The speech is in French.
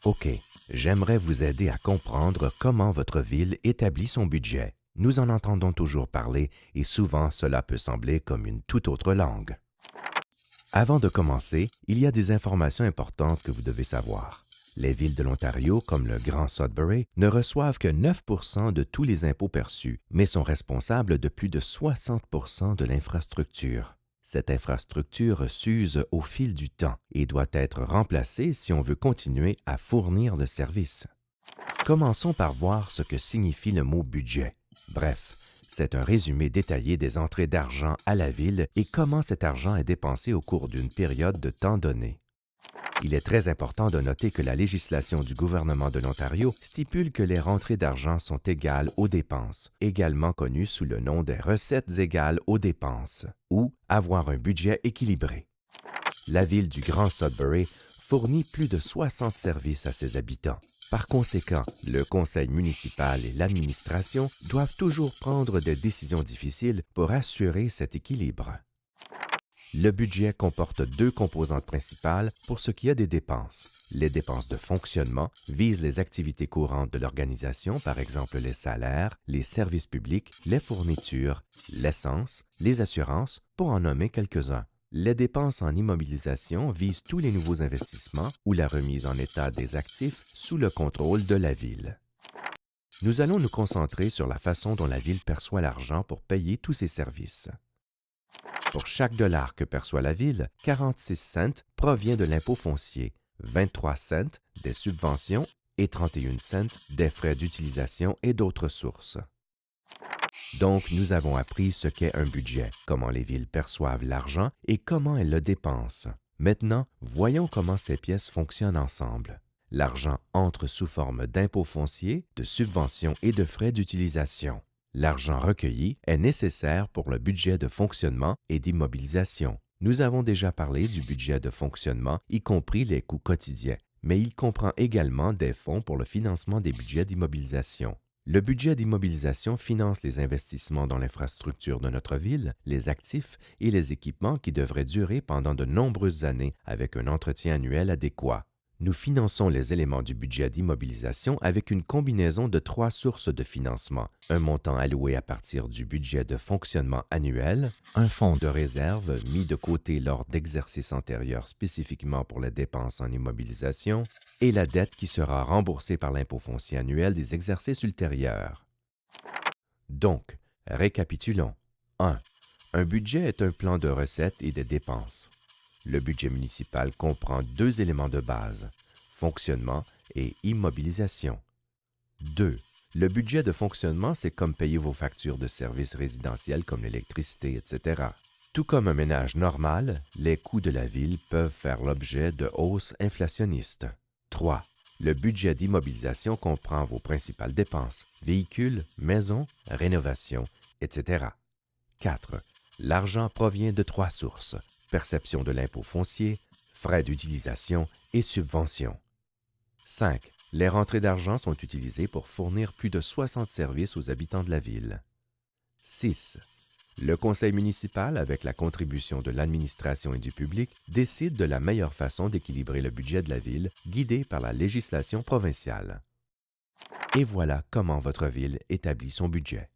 OK, j'aimerais vous aider à comprendre comment votre ville établit son budget. Nous en entendons toujours parler et souvent cela peut sembler comme une toute autre langue. Avant de commencer, il y a des informations importantes que vous devez savoir. Les villes de l'Ontario, comme le Grand Sudbury, ne reçoivent que 9 de tous les impôts perçus, mais sont responsables de plus de 60 de l'infrastructure. Cette infrastructure s'use au fil du temps et doit être remplacée si on veut continuer à fournir le service. Commençons par voir ce que signifie le mot budget. Bref, c'est un résumé détaillé des entrées d'argent à la ville et comment cet argent est dépensé au cours d'une période de temps donnée. Il est très important de noter que la législation du gouvernement de l'Ontario stipule que les rentrées d'argent sont égales aux dépenses, également connues sous le nom des recettes égales aux dépenses, ou avoir un budget équilibré. La ville du Grand Sudbury fournit plus de 60 services à ses habitants. Par conséquent, le conseil municipal et l'administration doivent toujours prendre des décisions difficiles pour assurer cet équilibre. Le budget comporte deux composantes principales pour ce qui est des dépenses. Les dépenses de fonctionnement visent les activités courantes de l'organisation, par exemple les salaires, les services publics, les fournitures, l'essence, les assurances, pour en nommer quelques-uns. Les dépenses en immobilisation visent tous les nouveaux investissements ou la remise en état des actifs sous le contrôle de la ville. Nous allons nous concentrer sur la façon dont la ville perçoit l'argent pour payer tous ses services. Pour chaque dollar que perçoit la ville, 46 cents provient de l'impôt foncier, 23 cents des subventions et 31 cents des frais d'utilisation et d'autres sources. Donc, nous avons appris ce qu'est un budget, comment les villes perçoivent l'argent et comment elles le dépensent. Maintenant, voyons comment ces pièces fonctionnent ensemble. L'argent entre sous forme d'impôts fonciers, de subventions et de frais d'utilisation. L'argent recueilli est nécessaire pour le budget de fonctionnement et d'immobilisation. Nous avons déjà parlé du budget de fonctionnement, y compris les coûts quotidiens, mais il comprend également des fonds pour le financement des budgets d'immobilisation. Le budget d'immobilisation finance les investissements dans l'infrastructure de notre ville, les actifs et les équipements qui devraient durer pendant de nombreuses années avec un entretien annuel adéquat. Nous finançons les éléments du budget d'immobilisation avec une combinaison de trois sources de financement. Un montant alloué à partir du budget de fonctionnement annuel, un fonds de réserve mis de côté lors d'exercices antérieurs spécifiquement pour les dépenses en immobilisation, et la dette qui sera remboursée par l'impôt foncier annuel des exercices ultérieurs. Donc, récapitulons. 1. Un budget est un plan de recettes et de dépenses. Le budget municipal comprend deux éléments de base, fonctionnement et immobilisation. 2. Le budget de fonctionnement, c'est comme payer vos factures de services résidentiels comme l'électricité, etc. Tout comme un ménage normal, les coûts de la ville peuvent faire l'objet de hausses inflationnistes. 3. Le budget d'immobilisation comprend vos principales dépenses, véhicules, maisons, rénovations, etc. 4. L'argent provient de trois sources, perception de l'impôt foncier, frais d'utilisation et subventions. 5. Les rentrées d'argent sont utilisées pour fournir plus de 60 services aux habitants de la ville. 6. Le conseil municipal, avec la contribution de l'administration et du public, décide de la meilleure façon d'équilibrer le budget de la ville, guidé par la législation provinciale. Et voilà comment votre ville établit son budget.